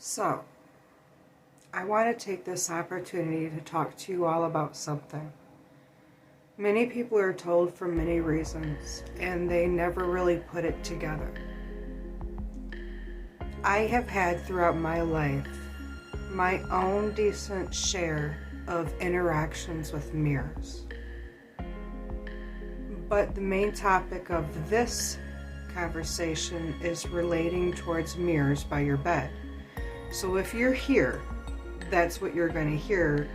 So, I want to take this opportunity to talk to you all about something. Many people are told for many reasons, and they never really put it together. I have had throughout my life my own decent share of interactions with mirrors. But the main topic of this conversation is relating towards mirrors by your bed. So if you're here, that's what you're going to hear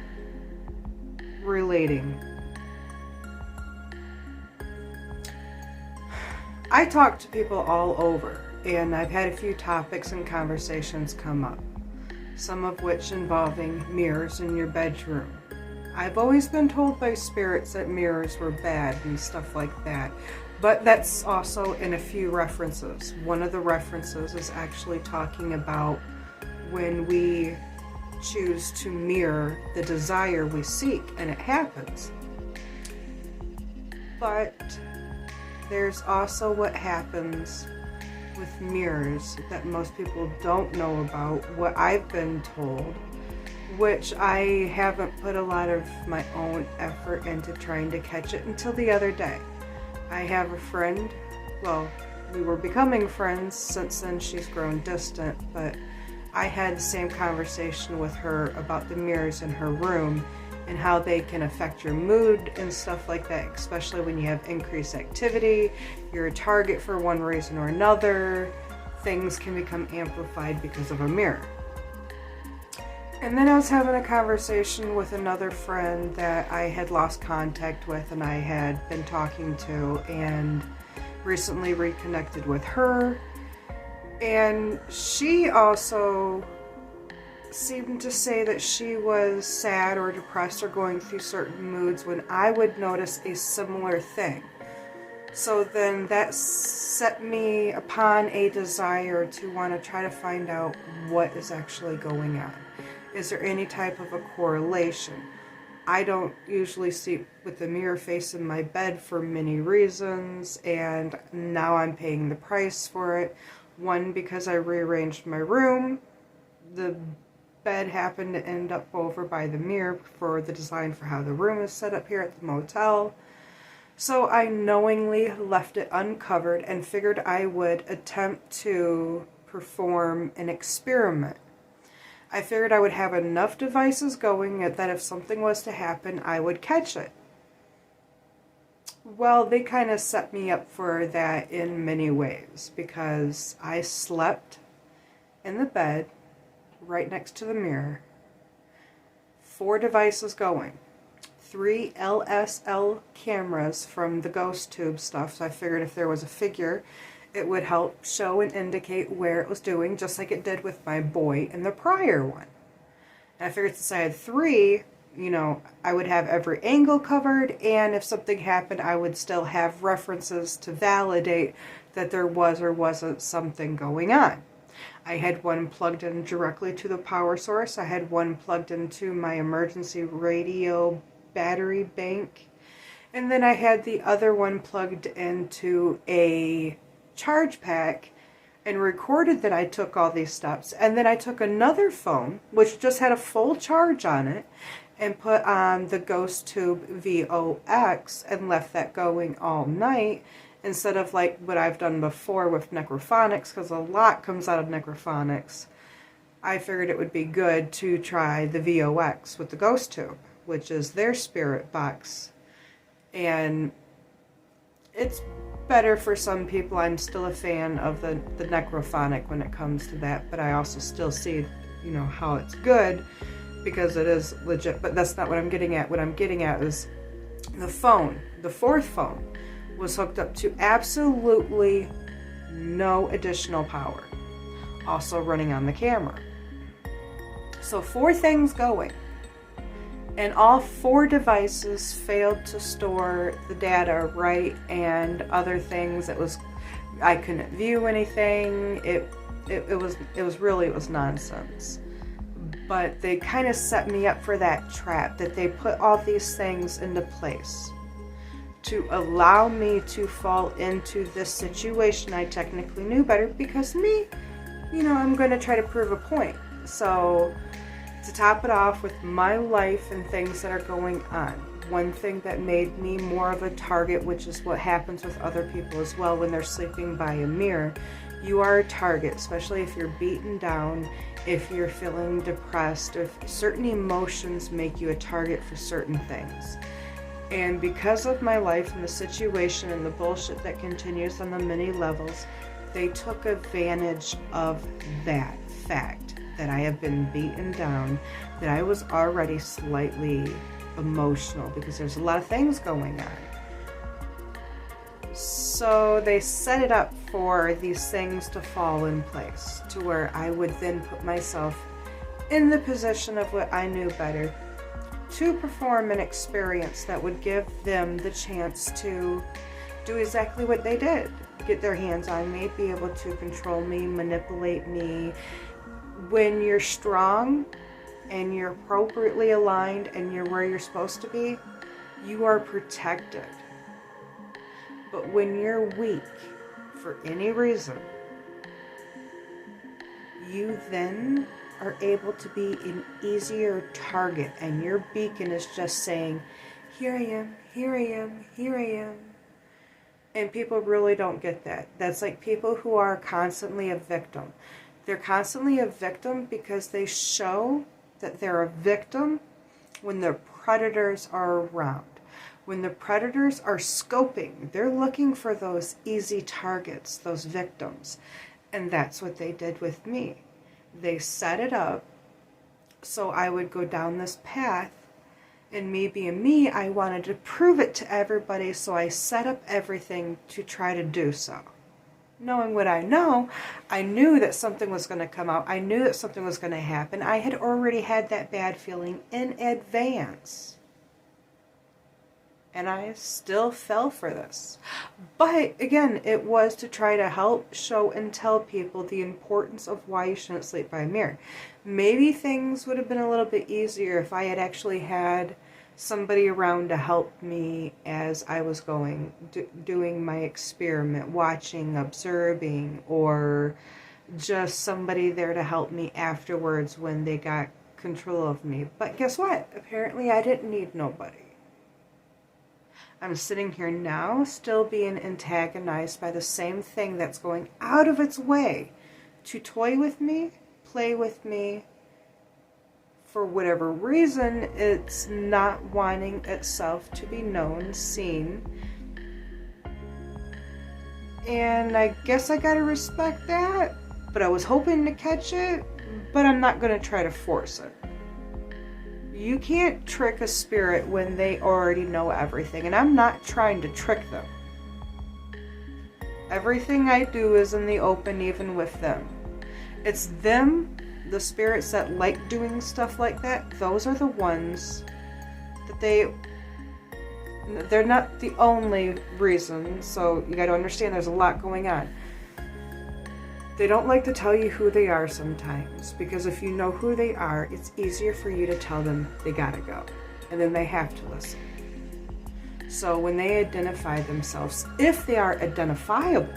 relating. I talk to people all over, and I've had a few topics and conversations come up, some of which involving mirrors in your bedroom. I've always been told by spirits that mirrors were bad and stuff like that, but that's also in a few references. One of the references is actually talking about when we choose to mirror the desire we seek, and it happens. But there's also what happens with mirrors that most people don't know about, what I've been told, which I haven't put a lot of my own effort into trying to catch it until the other day. I have a friend, well, we were becoming friends, since then she's grown distant, but I had the same conversation with her about the mirrors in her room and how they can affect your mood and stuff like that, especially when you have increased activity, you're a target for one reason or another, things can become amplified because of a mirror. And then I was having a conversation with another friend that I had lost contact with and I had been talking to, and recently reconnected with her. And she also seemed to say that she was sad or depressed or going through certain moods when I would notice a similar thing. So then that set me upon a desire to want to try to find out what is actually going on. Is there any type of a correlation? I don't usually sleep with the mirror face in my bed for many reasons, and now I'm paying the price for it. One, because I rearranged my room. The bed happened to end up over by the mirror for the design for how the room is set up here at the motel. So I knowingly left it uncovered and figured I would attempt to perform an experiment. I figured I would have enough devices going that if something was to happen, I would catch it. Well, they kind of set me up for that in many ways, because I slept in the bed right next to the mirror, 4 devices going, 3 LSL cameras from the ghost tube stuff, so I figured if there was a figure, it would help show and indicate where it was doing, just like it did with my boy in the prior one. And I figured since I had 3, I would have every angle covered, and if something happened, I would still have references to validate that there was or wasn't something going on. I had one plugged in directly to the power source. I had one plugged into my emergency radio battery bank. And then I had the other one plugged into a charge pack and recorded that I took all these steps. And then I took another phone, which just had a full charge on it, and put on the Ghost Tube VOX and left that going all night, instead of like what I've done before with necrophonics, because a lot comes out of necrophonics. I figured it would be good to try the VOX with the Ghost Tube, which is their spirit box. And it's better for some people. I'm still a fan of the necrophonic when it comes to that, but I also still see, how it's good, because it is legit. But that's not what I'm getting at. What I'm getting at is the phone, the 4th phone, was hooked up to absolutely no additional power, also running on the camera. So 4 things going, and all 4 devices failed to store the data right, and other things, I couldn't view anything. It was nonsense. But they kind of set me up for that trap, that they put all these things into place to allow me to fall into this situation I technically knew better, because me, I'm going to try to prove a point. So to top it off with my life and things that are going on, one thing that made me more of a target, which is what happens with other people as well when they're sleeping by a mirror, you are a target, especially if you're beaten down, if you're feeling depressed, if certain emotions make you a target for certain things. And because of my life and the situation and the bullshit that continues on the many levels, they took advantage of that fact that I have been beaten down, that I was already slightly emotional because there's a lot of things going on. So they set it up for these things to fall in place to where I would then put myself in the position of what I knew better to perform an experience that would give them the chance to do exactly what they did. Get their hands on me, be able to control me, manipulate me. When you're strong and you're appropriately aligned and you're where you're supposed to be, you are protected. But when you're weak for any reason, you then are able to be an easier target, and your beacon is just saying, here I am, here I am, here I am. And people really don't get that. That's like people who are constantly a victim. They're constantly a victim because they show that they're a victim when the predators are around. When the predators are scoping, they're looking for those easy targets, those victims. And that's what they did with me. They set it up so I would go down this path, and me being me, I wanted to prove it to everybody, so I set up everything to try to do so. Knowing what I know, I knew that something was going to come out. I knew that something was going to happen. I had already had that bad feeling in advance. And I still fell for this. But again, it was to try to help show and tell people the importance of why you shouldn't sleep by a mirror. Maybe things would have been a little bit easier if I had actually had somebody around to help me as I was going, doing my experiment, watching, observing, or just somebody there to help me afterwards when they got control of me. But guess what? Apparently I didn't need nobody. I'm sitting here now still being antagonized by the same thing that's going out of its way to toy with me, play with me. For whatever reason, it's not wanting itself to be known, seen. And I guess I gotta respect that. But I was hoping to catch it, but I'm not gonna try to force it. You can't trick a spirit when they already know everything, and I'm not trying to trick them. Everything I do is in the open, even with them. It's them, the spirits that like doing stuff like that, those are the ones that they're not the only reason, so you gotta understand there's a lot going on. They don't like to tell you who they are sometimes, because if you know who they are, it's easier for you to tell them they gotta go, and then they have to listen. So when they identify themselves, if they are identifiable,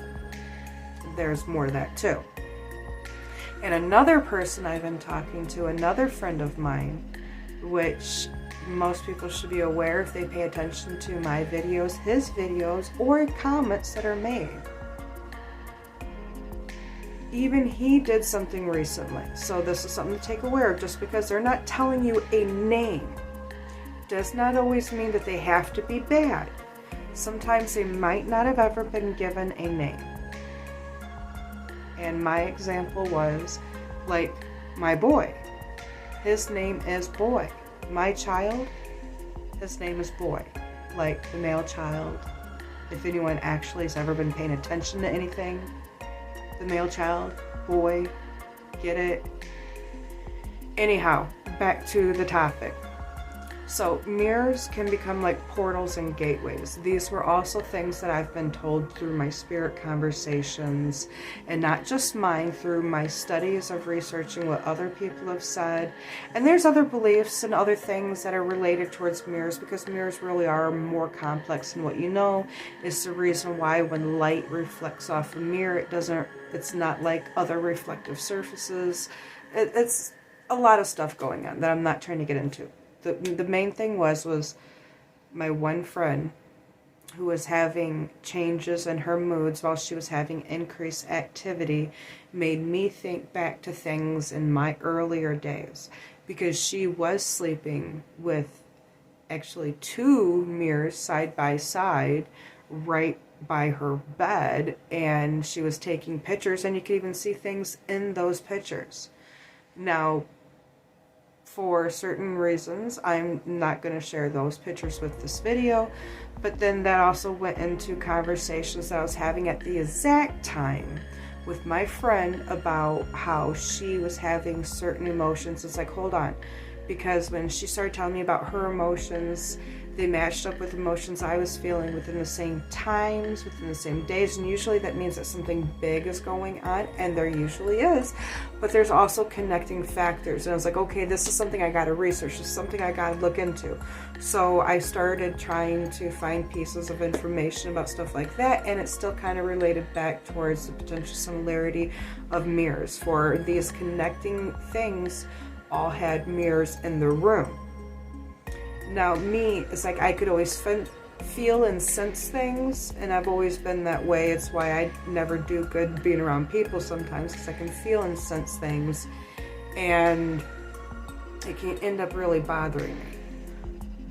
there's more to that too. And another person I've been talking to, another friend of mine, which most people should be aware if they pay attention to my videos, his videos, or comments that are made. Even he did something recently. So this is something to take aware of. Just because they're not telling you a name does not always mean that they have to be bad. Sometimes they might not have ever been given a name. And my example was, like, my boy. His name is Boy. My child, his name is Boy. Like the male child. If anyone actually has ever been paying attention to anything, the male child, boy, get it? Anyhow, back to the topic. So mirrors can become like portals and gateways. These were also things that I've been told through my spirit conversations, and not just mine, through my studies of researching what other people have said. And there's other beliefs and other things that are related towards mirrors, because mirrors really are more complex than what you know. It's the reason why when light reflects off a mirror, it's not like other reflective surfaces. it's a lot of stuff going on that I'm not trying to get into. The main thing was my one friend who was having changes in her moods while she was having increased activity made me think back to things in my earlier days, because she was sleeping with actually 2 mirrors side by side right by her bed, and she was taking pictures, and you could even see things in those pictures. Now, for certain reasons, I'm not going to share those pictures with this video, but then that also went into conversations that I was having at the exact time with my friend about how she was having certain emotions. It's like, hold on, because when she started telling me about her emotions, they matched up with emotions I was feeling within the same times, within the same days, and usually that means that something big is going on, and there usually is, but there's also connecting factors. And I was like, okay, this is something I got to research, this is something I got to look into. So I started trying to find pieces of information about stuff like that, and it's still kind of related back towards the potential similarity of mirrors. For these connecting things all had mirrors in the room. Now, me, it's like I could always feel and sense things, and I've always been that way. It's why I never do good being around people sometimes, because I can feel and sense things, and it can end up really bothering me.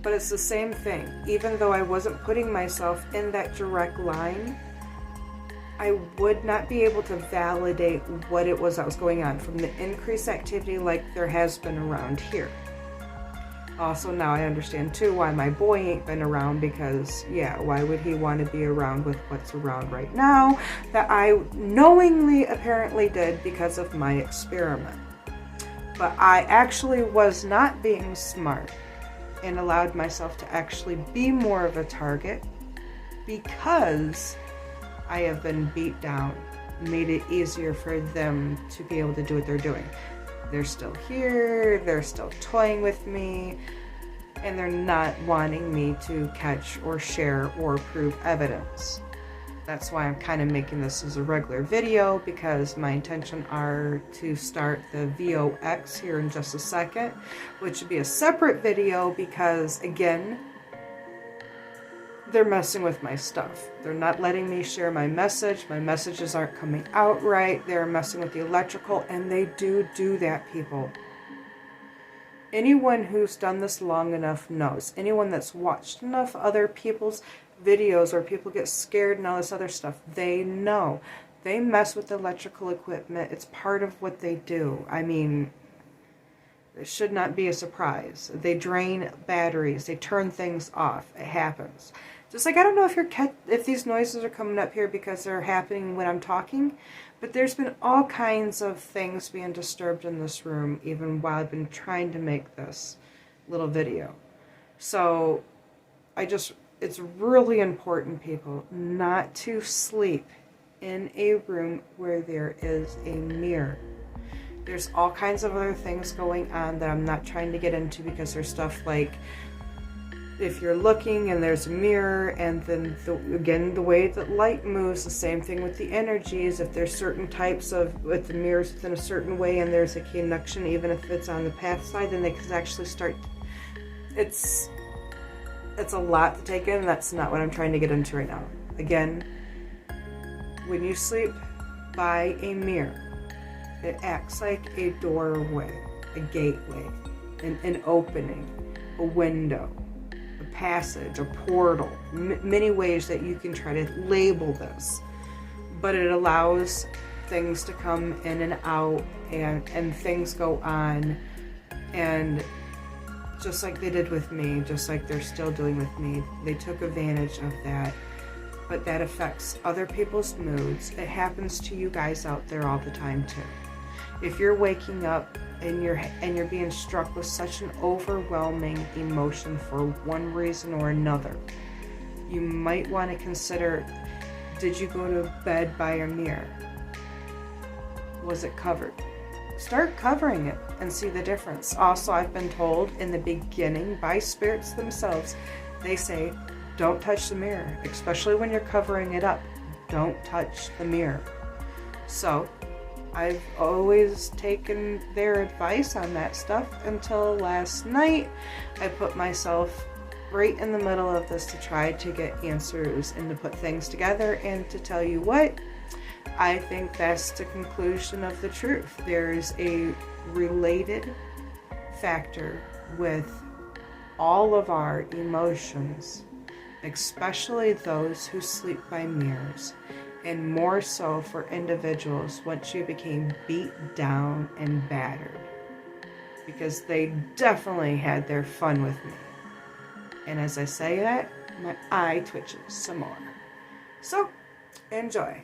But it's the same thing. Even though I wasn't putting myself in that direct line, I would not be able to validate what it was that was going on from the increased activity like there has been around here. Also, now I understand too why my boy ain't been around, because yeah, why would he want to be around with what's around right now that I knowingly apparently did because of my experiment. But I actually was not being smart and allowed myself to actually be more of a target, because I have been beat down, made it easier for them to be able to do what they're doing. They're still here, they're still toying with me, and they're not wanting me to catch or share or prove evidence. That's why I'm kind of making this as a regular video, because my intention are to start the VOX here in just a second, which would be a separate video because, again, they're messing with my stuff. They're not letting me share my message. My messages aren't coming out right. They're messing with the electrical, and they do that, people. Anyone who's done this long enough knows. Anyone that's watched enough other people's videos where people get scared and all this other stuff, they know. They mess with electrical equipment. It's part of what they do. I mean, it should not be a surprise. They drain batteries. They turn things off. It happens. Just like, I don't know if these noises are coming up here because they're happening when I'm talking, but there's been all kinds of things being disturbed in this room even while I've been trying to make this little video. So it's really important, people, not to sleep in a room where there is a mirror. There's all kinds of other things going on that I'm not trying to get into, because there's stuff like, if you're looking and there's a mirror, and then again, the way that light moves, the same thing with the energies. If there's certain types of, with the mirrors within a certain way, and there's a connection, even if it's on the path side, then they can actually start. It's a lot to take in, and that's not what I'm trying to get into right now. Again, when you sleep by a mirror, it acts like a doorway, a gateway, an opening, a window, a passage, a portal, many ways that you can try to label this. But it allows things to come in and out, and things go on, and just like they did with me, just like they're still doing with me, they took advantage of that. But that affects other people's moods. It happens to you guys out there all the time too. If you're waking up and you're being struck with such an overwhelming emotion for one reason or another, you might want to consider, did you go to bed by a mirror? Was it covered? Start covering it and see the difference. Also, I've been told in the beginning by spirits themselves, they say, don't touch the mirror, especially when you're covering it up. Don't touch the mirror. So, I've always taken their advice on that stuff until last night. I put myself right in the middle of this to try to get answers and to put things together, and to tell you what, I think that's the conclusion of the truth. There's a related factor with all of our emotions, especially those who sleep by mirrors, and more so for individuals once you became beat down and battered, because they definitely had their fun with me. And as I say that, my eye twitches some more. So, enjoy.